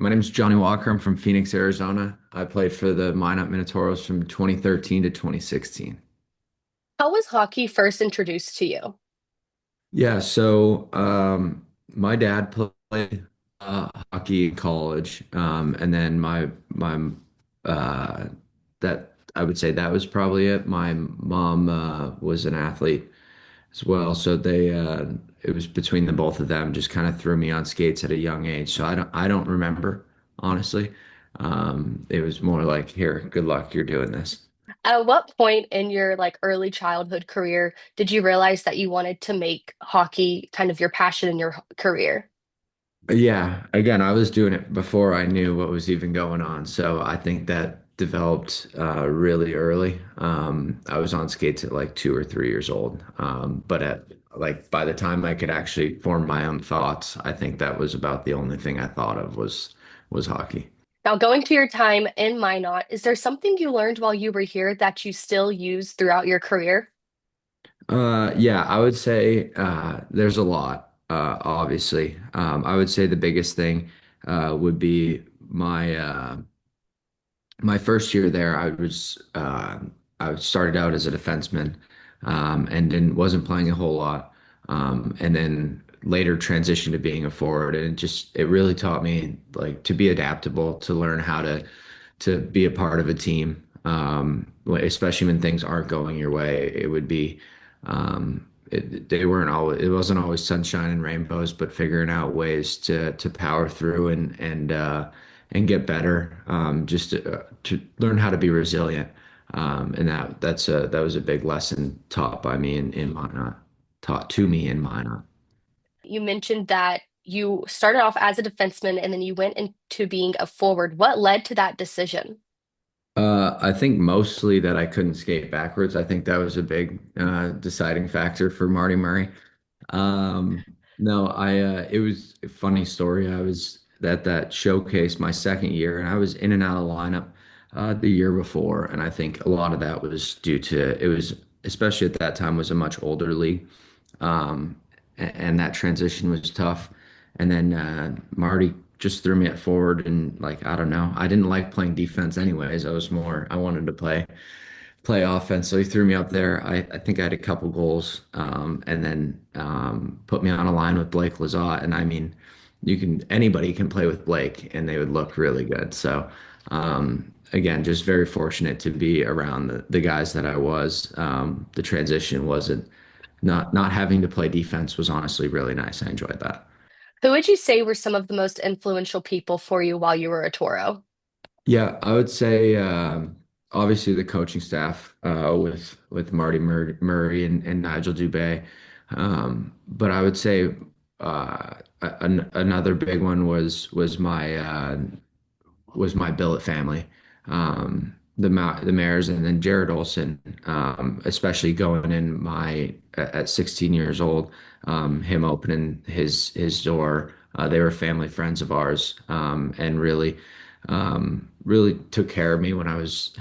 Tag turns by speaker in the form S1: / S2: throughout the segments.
S1: My name is Johnny Walker. I'm from Phoenix, Arizona. I played for the Minot Minotauros from 2013 to 2016.
S2: How was hockey first introduced to you?
S1: My dad played hockey in college, and then my uh, that I would say that was probably it. My mom was an athlete as well, so they it was between the both of them. Just kind of threw me on skates at a young age. So I don't remember honestly. It was more like, here, good luck, you're doing this.
S2: At what point in your early childhood career did you realize that you wanted to make hockey kind of your passion in your career?
S1: Yeah, again, I was doing it before I knew what was even going on. So I think that developed really early. I was on skates at like 2 or 3 years old. But at like by the time I could actually form my own thoughts, I think that was about the only thing I thought of was hockey.
S2: Now, going to your time in Minot, is there something you learned while you were here that you still use throughout your career?
S1: Yeah, I would say there's a lot, obviously. I would say the biggest thing would be my first year there. I started out as a defenseman, and then wasn't playing a whole lot, and then later transitioned to being a forward, and it really taught me like to be adaptable, to learn how to be a part of a team, especially when things aren't going your way. It wasn't always sunshine and rainbows, but figuring out ways to power through and get better, just to learn how to be resilient. And that was a big lesson taught by me in Minot, taught to me in Minot.
S2: You mentioned that you started off as a defenseman and then you went into being a forward. What led to that decision?
S1: I think mostly that I couldn't skate backwards. I think that was a big deciding factor for Marty Murray. Um, no, it was a funny story. I was at that showcase my second year, and I was in and out of lineup the year before, and I think a lot of that was due to it was especially at that time was a much older league, and that transition was tough. And then Marty just threw me at forward, and like I don't know, I didn't like playing defense anyways. I wanted to play offense. So he threw me up there. I think I had a couple goals, and then put me on a line with Blake Lazat. And I mean, anybody can play with Blake, and they would look really good. So again, just very fortunate to be around the guys that I was. The transition wasn't not having to play defense was honestly really nice. I enjoyed that.
S2: Who would you say were some of the most influential people for you while you were a Toro?
S1: Yeah, I would say obviously the coaching staff with Marty Murray and Nigel Dubé, but I would say another big one was my billet family, the Mares, and then Jared Olson, especially going in my at 16 years old, him opening his door. They were family friends of ours, and really took care of me when I was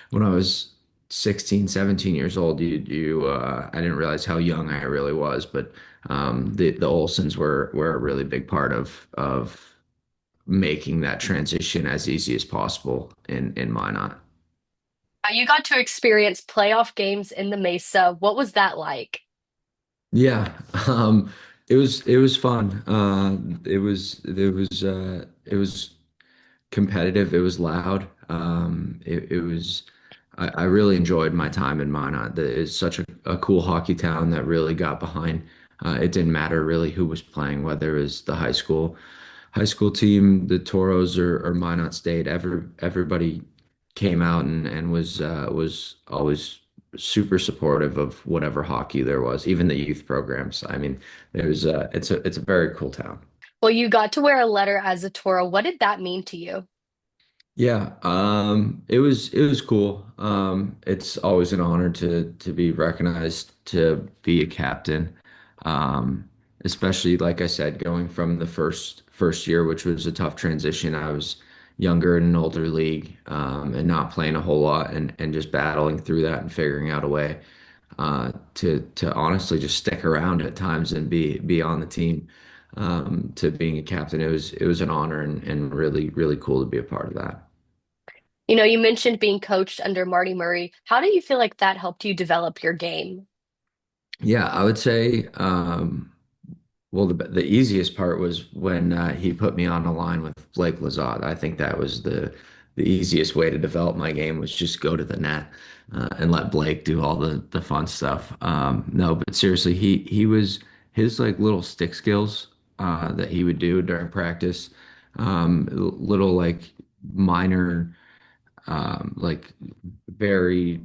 S1: when I was 16, 17 years old. I didn't realize how young I really was, but the Olsons were a really big part of making that transition as easy as possible in Minot.
S2: You got to experience playoff games in the Mesa. What was that like?
S1: Yeah, it was fun. It was competitive. It was loud. I really enjoyed my time in Minot. It's such a cool hockey town that really got behind. It didn't matter really who was playing, whether it was the high school team, the Toros, or Minot State. Everybody came out and was always super supportive of whatever hockey there was, even the youth programs. I mean, it's a very cool town.
S2: Well, you got to wear a letter as a Toro. What did that mean to you?
S1: Yeah, it was cool. It's always an honor to be recognized to be a captain. Especially like I said, going from the first year, which was a tough transition. I was younger in an older league, and not playing a whole lot, and just battling through that and figuring out a way to honestly just stick around at times and be on the team. to being a captain. It was an honor and really really cool to be a part of that.
S2: You know, you mentioned being coached under Marty Murray. How do you feel like that helped you develop your game?
S1: Yeah, I would say. Well, the easiest part was when he put me on a line with Blake Lazat. I think that was the easiest way to develop my game was just go to the net and let Blake do all the fun stuff. No, but seriously, he was his like little stick skills that he would do during practice, little like minor like very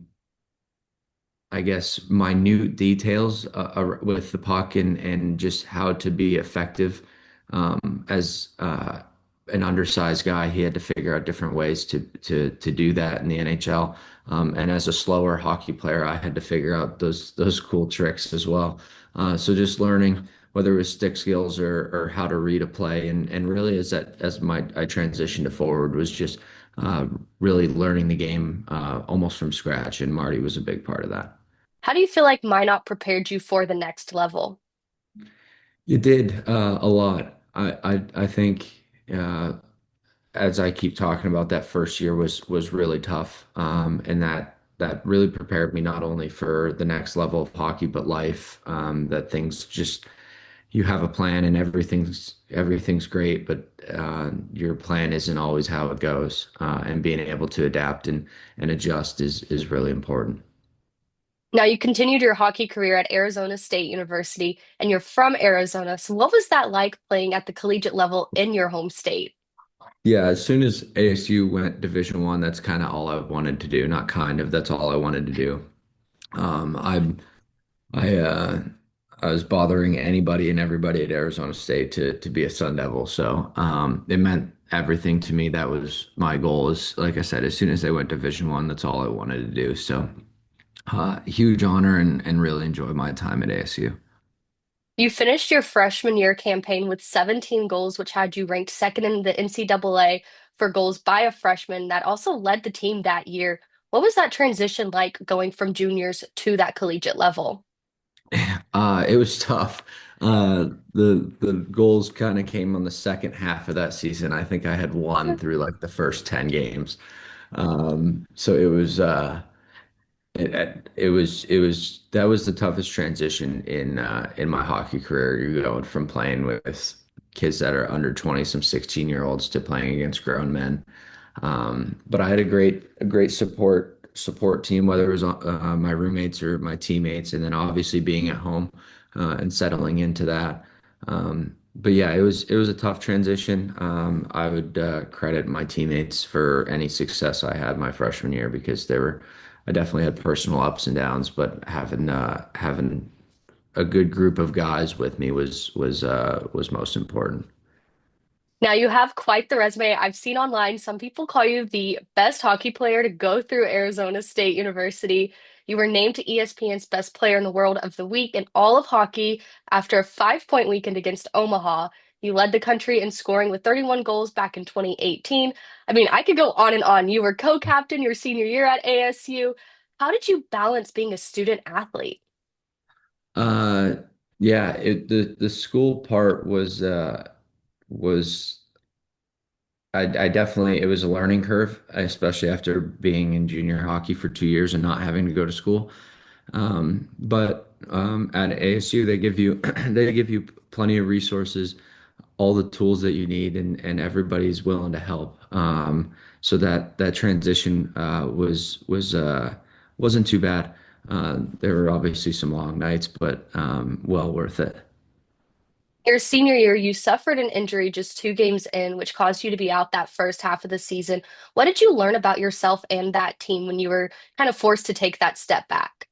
S1: I guess, minute details with the puck and just how to be effective. As an undersized guy, he had to figure out different ways to do that in the NHL. And as a slower hockey player, I had to figure out those cool tricks as well. So just learning whether it was stick skills or how to read a play, and really as my I transitioned to forward was just uh, really learning the game almost from scratch, and Marty was a big part of that.
S2: How do you feel like Minot prepared you for the next level?
S1: You did a lot. I think as I keep talking about that first year was really tough, and that really prepared me not only for the next level of hockey but life. That things just you have a plan and everything's great, but your plan isn't always how it goes, and being able to adapt and adjust is really important.
S2: Now, you continued your hockey career at Arizona State University, and you're from Arizona. So, what was that like playing at the collegiate level in your home state?
S1: Yeah, as soon as ASU went Division 1, that's kind of all I wanted to do. Not kind of, that's all I wanted to do. Um, I I I was bothering anybody and everybody at Arizona State to be a Sun Devil. So it meant everything to me. That was my goal. Is like I said, as soon as they went Division 1, that's all I wanted to do. So huge honor and really enjoyed my time at ASU.
S2: You finished your freshman year campaign with 17 goals, which had you ranked second in the NCAA for goals by a freshman that also led the team that year. What was that transition like going from juniors to that collegiate level?
S1: It was tough. The goals kind of came on the second half of that season. I think I had won through like the first 10 games. So it was that was the toughest transition in my hockey career. You're going from playing with kids that are under 20, some 16-year-olds to playing against grown men. But I had a great support team, whether it was my roommates or my teammates, and then obviously being at home and settling into that. But yeah, it was a tough transition. I would credit my teammates for any success I had my freshman year because I definitely had personal ups and downs, but having a good group of guys with me was most important.
S2: Now, you have quite the resume. I've seen online some people call you the best hockey player to go through Arizona State University. You were named to ESPN's Best Player in the World of the Week in all of hockey after a 5-point weekend against Omaha. You led the country in scoring with 31 goals back in 2018. I mean, I could go on and on. You were co-captain your senior year at ASU. How did you balance being a student athlete?
S1: Uh, yeah, the school part was I definitely it was a learning curve, especially after being in junior hockey for 2 years and not having to go to school. But at ASU, they give you they give you plenty of resources, all the tools that you need, and everybody's willing to help. So that transition wasn't too bad. There were obviously some long nights, but well worth it.
S2: Your senior year, you suffered an injury just 2 games in, which caused you to be out that first half of the season. What did you learn about yourself and that team when you were kind of forced to take that step back?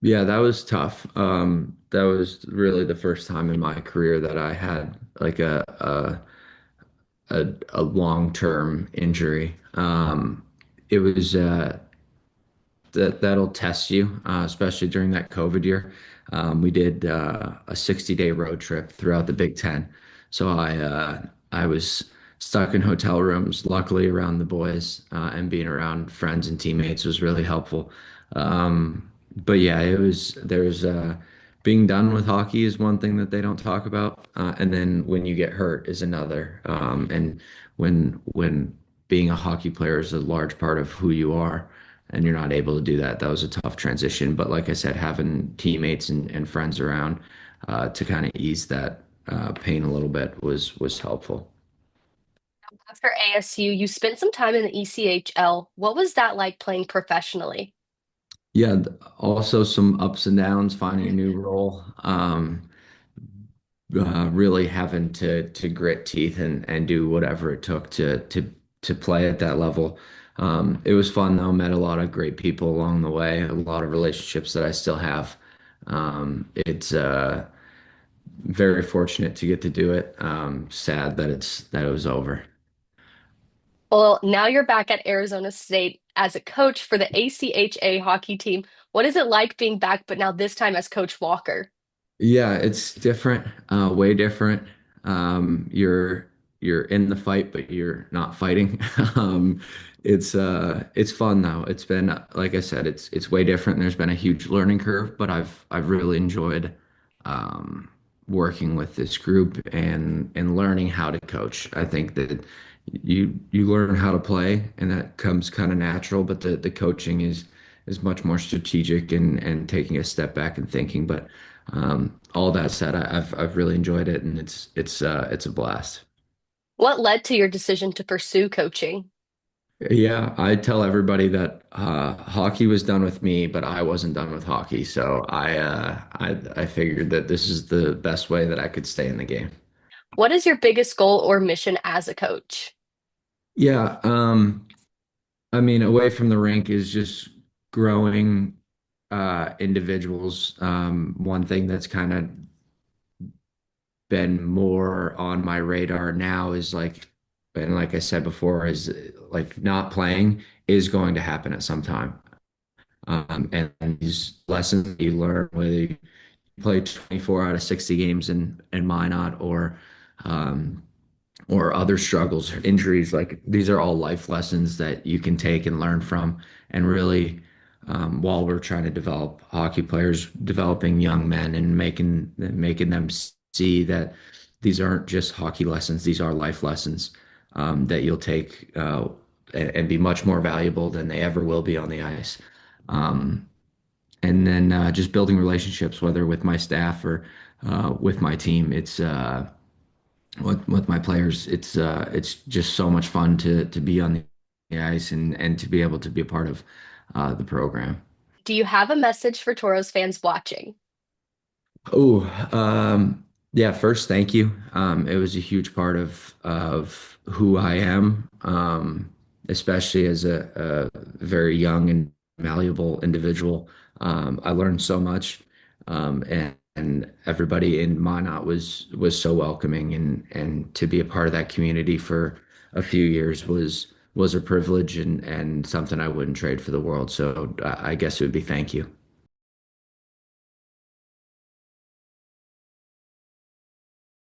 S1: Yeah, that was tough. That was really the first time in my career that I had like a long-term injury. It was that'll test you, especially during that COVID year. We did a 60-day road trip throughout the Big Ten, so I was stuck in hotel rooms. Luckily, around the boys and being around friends and teammates was really helpful. But yeah, it was there's being done with hockey is one thing that they don't talk about, and then when you get hurt is another. And when being a hockey player is a large part of who you are, and you're not able to do that, that was a tough transition. But like I said, having teammates and friends around to kind of ease that pain a little bit was helpful.
S2: After ASU, you spent some time in the ECHL. What was that like playing professionally?
S1: Yeah, also some ups and downs, finding a new role. Really having to grit teeth and do whatever it took to play at that level. It was fun though, met a lot of great people along the way, a lot of relationships that I still have. It's very fortunate to get to do it. Sad that it was over.
S2: Well, now you're back at Arizona State as a coach for the ACHA hockey team. What is it like being back, but now this time as Coach Walker?
S1: Yeah, it's different, way different. You're in the fight, but you're not fighting. Um, it's fun though. It's been like I said, it's way different. There's been a huge learning curve, but I've really enjoyed um, working with this group and learning how to coach. I think that you learn how to play, and that comes kind of natural, but the coaching is much more strategic and taking a step back and thinking. But all that said, I've really enjoyed it, and it's a blast.
S2: What led to your decision to pursue coaching?
S1: Yeah, I tell everybody that hockey was done with me, but I wasn't done with hockey. So I figured that this is the best way that I could stay in the game.
S2: What is your biggest goal or mission as a coach?
S1: Yeah, I mean, away from the rink is just growing individuals. One thing that's kind of been more on my radar now is like, and like I said before, is like not playing is going to happen at some time. And these lessons that you learn, whether you play 24 out of 60 games in Minot um, or other struggles or injuries, like these are all life lessons that you can take and learn from. And really, while we're trying to develop hockey players, developing young men and making them see that these aren't just hockey lessons; these are life lessons that you'll take and be much more valuable than they ever will be on the ice. Um, and then just building relationships, whether with my staff or with my team, it's with my players. It's just so much fun to be on the ice and to be able to be a part of the program.
S2: Do you have a message for Toros fans watching?
S1: Oh, yeah. First, thank you. It was a huge part of who I am, especially as a very young and malleable individual. I learned so much, and everybody in Minot was so welcoming, and to be a part of that community for a few years was a privilege and something I wouldn't trade for the world. So I guess it would be thank you.